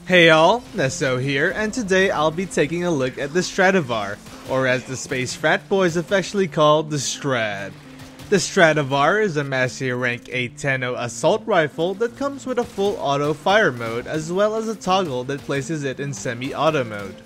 Hey all, Nesso here, and today I'll be taking a look at the Stradavar, or as the space frat boys affectionately called, the Strad. The Stradavar is a Master Rank 8 Tenno assault rifle that comes with a full auto fire mode as well as a toggle that places it in semi-auto mode.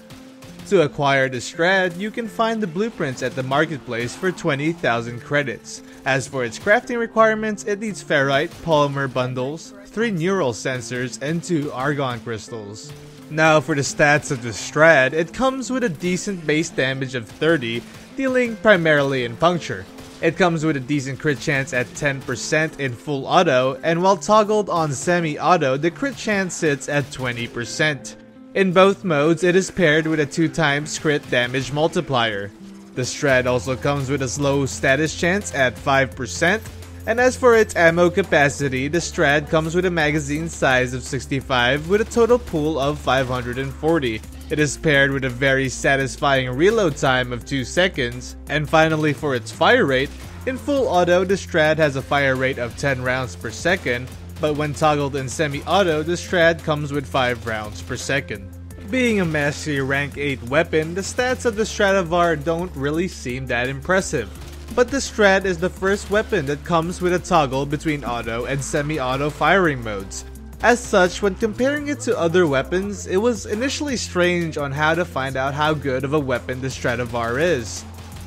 To acquire the Strad, you can find the blueprints at the marketplace for 20,000 credits. As for its crafting requirements, it needs ferrite, polymer bundles, 3 neural sensors, and 2 argon crystals. Now for the stats of the Strad, it comes with a decent base damage of 30, dealing primarily in puncture. It comes with a decent crit chance at 10% in full auto, and while toggled on semi-auto, the crit chance sits at 20%. In both modes, it is paired with a 2x crit damage multiplier. The Strad also comes with a slow status chance at 5%, and as for its ammo capacity, the Strad comes with a magazine size of 65 with a total pool of 540. It is paired with a very satisfying reload time of 2 seconds, and finally for its fire rate, in full auto the Strad has a fire rate of 10 rounds per second, but when toggled in semi-auto, the Strad comes with 5 rounds per second. Being a Mastery Rank 8 weapon, the stats of the Stradavar don't really seem that impressive. But the Strad is the first weapon that comes with a toggle between auto and semi-auto firing modes. As such, when comparing it to other weapons, it was initially strange on how to find out how good of a weapon the Stradavar is.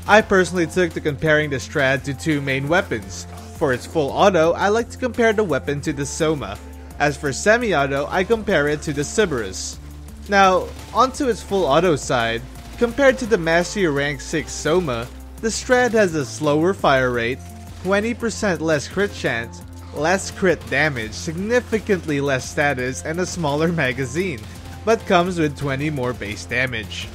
I personally took to comparing the Strad to 2 main weapons. For its full auto, I like to compare the weapon to the Soma. As for semi-auto, I compare it to the Cerberus. Now, onto its full auto side, compared to the Mastery Rank 6 Soma, the Strad has a slower fire rate, 20% less crit chance, less crit damage, significantly less status, and a smaller magazine, but comes with 20 more base damage.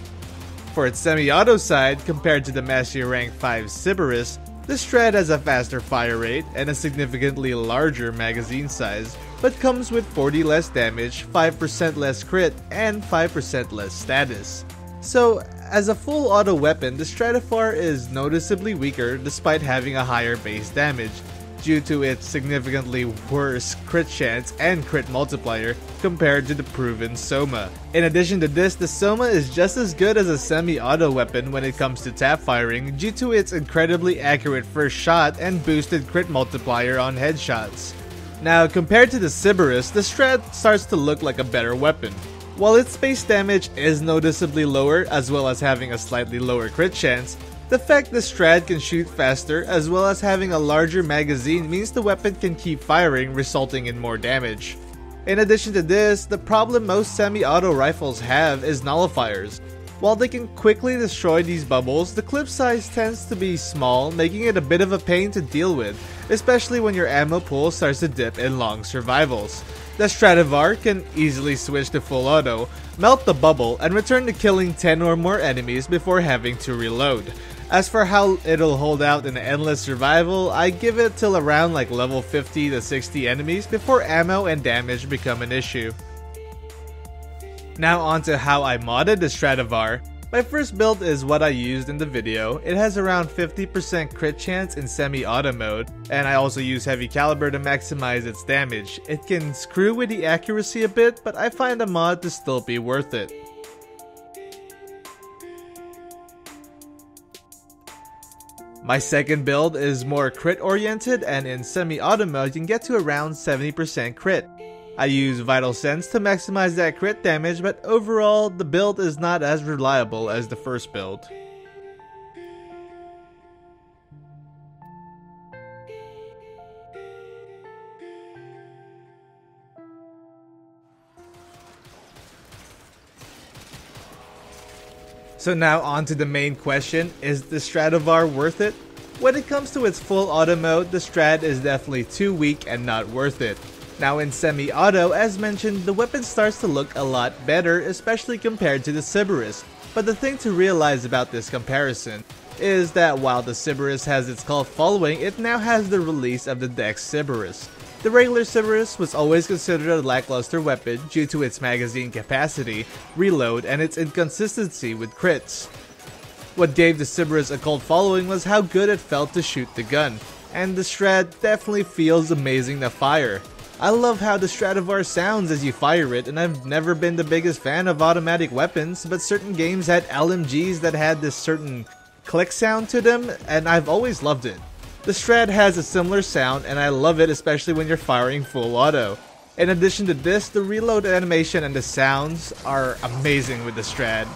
For its semi-auto side, compared to the Mastery Rank 5 Cerberus, the Strad has a faster fire rate and a significantly larger magazine size, but comes with 40 less damage, 5% less crit, and 5% less status. So, as a full auto weapon, the Stradavar is noticeably weaker despite having a higher base damage, due to its significantly worse crit chance and crit multiplier compared to the proven Soma. In addition to this, the Soma is just as good as a semi-auto weapon when it comes to tap firing due to its incredibly accurate first shot and boosted crit multiplier on headshots. Now, compared to the Cerberus, the Strad starts to look like a better weapon. While its base damage is noticeably lower as well as having a slightly lower crit chance, the fact the Strad can shoot faster as well as having a larger magazine means the weapon can keep firing, resulting in more damage. In addition to this, the problem most semi-auto rifles have is nullifiers. While they can quickly destroy these bubbles, the clip size tends to be small, making it a bit of a pain to deal with, especially when your ammo pool starts to dip in long survivals. The Stradavar can easily switch to full auto, melt the bubble, and return to killing 10 or more enemies before having to reload. As for how it'll hold out in endless survival, I give it till around like level 50 to 60 enemies before ammo and damage become an issue. Now onto how I modded the Stradavar. My first build is what I used in the video. It has around 50% crit chance in semi-auto mode, and I also use heavy caliber to maximize its damage. It can screw with the accuracy a bit, but I find the mod to still be worth it. My second build is more crit oriented, and in semi-auto mode you can get to around 70% crit. I use Vital Sense to maximize that crit damage, but overall the build is not as reliable as the first build. So now on to the main question, is the Stradavar worth it? When it comes to its full auto mode, the Strad is definitely too weak and not worth it. Now in semi-auto, as mentioned, the weapon starts to look a lot better, especially compared to the Cerberus. But the thing to realize about this comparison is that while the Cerberus has its cult following, it now has the release of the Dex Cerberus. The regular Cerberus was always considered a lackluster weapon due to its magazine capacity, reload, and its inconsistency with crits. What gave the Cerberus a cult following was how good it felt to shoot the gun, and the Strad definitely feels amazing to fire. I love how the Stradavar sounds as you fire it, and I've never been the biggest fan of automatic weapons, but certain games had LMGs that had this certain click sound to them, and I've always loved it. The Strad has a similar sound, and I love it, especially when you're firing full auto. In addition to this, the reload animation and the sounds are amazing with the Strad.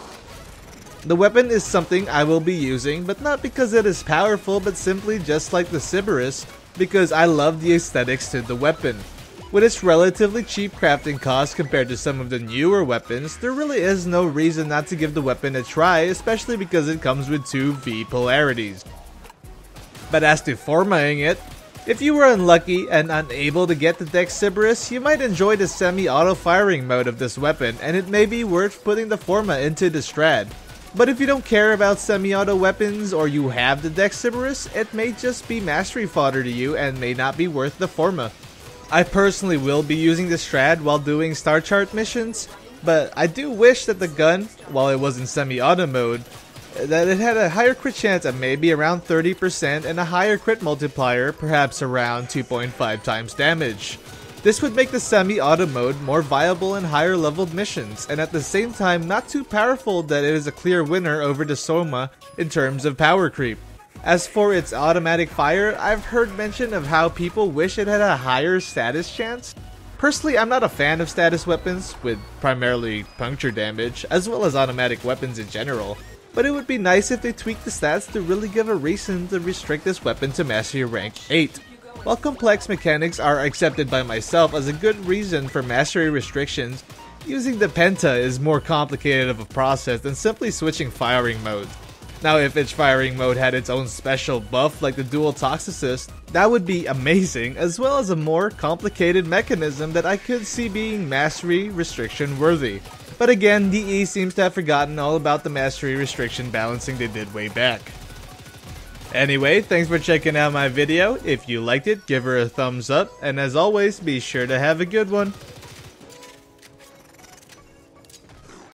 The weapon is something I will be using, but not because it is powerful, but simply just like the Sybaris, because I love the aesthetics to the weapon. With its relatively cheap crafting cost compared to some of the newer weapons, there really is no reason not to give the weapon a try, especially because it comes with 2 V polarities. But as to formaing it, if you were unlucky and unable to get the Dex Sybaris, you might enjoy the semi-auto firing mode of this weapon, and it may be worth putting the forma into the Strad. But if you don't care about semi-auto weapons or you have the Dex Sybaris, it may just be mastery fodder to you and may not be worth the forma. I personally will be using the Strad while doing star chart missions, but I do wish that the gun, while it was in semi-auto mode, that it had a higher crit chance of maybe around 30% and a higher crit multiplier, perhaps around 2.5 times damage. This would make the semi-auto mode more viable in higher leveled missions, and at the same time not too powerful that it is a clear winner over the Soma in terms of power creep. As for its automatic fire, I've heard mention of how people wish it had a higher status chance. Personally, I'm not a fan of status weapons, with primarily puncture damage, as well as automatic weapons in general, but it would be nice if they tweaked the stats to really give a reason to restrict this weapon to Mastery Rank 8. While complex mechanics are accepted by myself as a good reason for mastery restrictions, using the Penta is more complicated of a process than simply switching firing modes. Now, if each firing mode had its own special buff like the dual Toxicist, that would be amazing, as well as a more complicated mechanism that I could see being mastery restriction worthy. But again, DE seems to have forgotten all about the mastery restriction balancing they did way back. Anyway, thanks for checking out my video. If you liked it, give her a thumbs up, and as always, be sure to have a good one.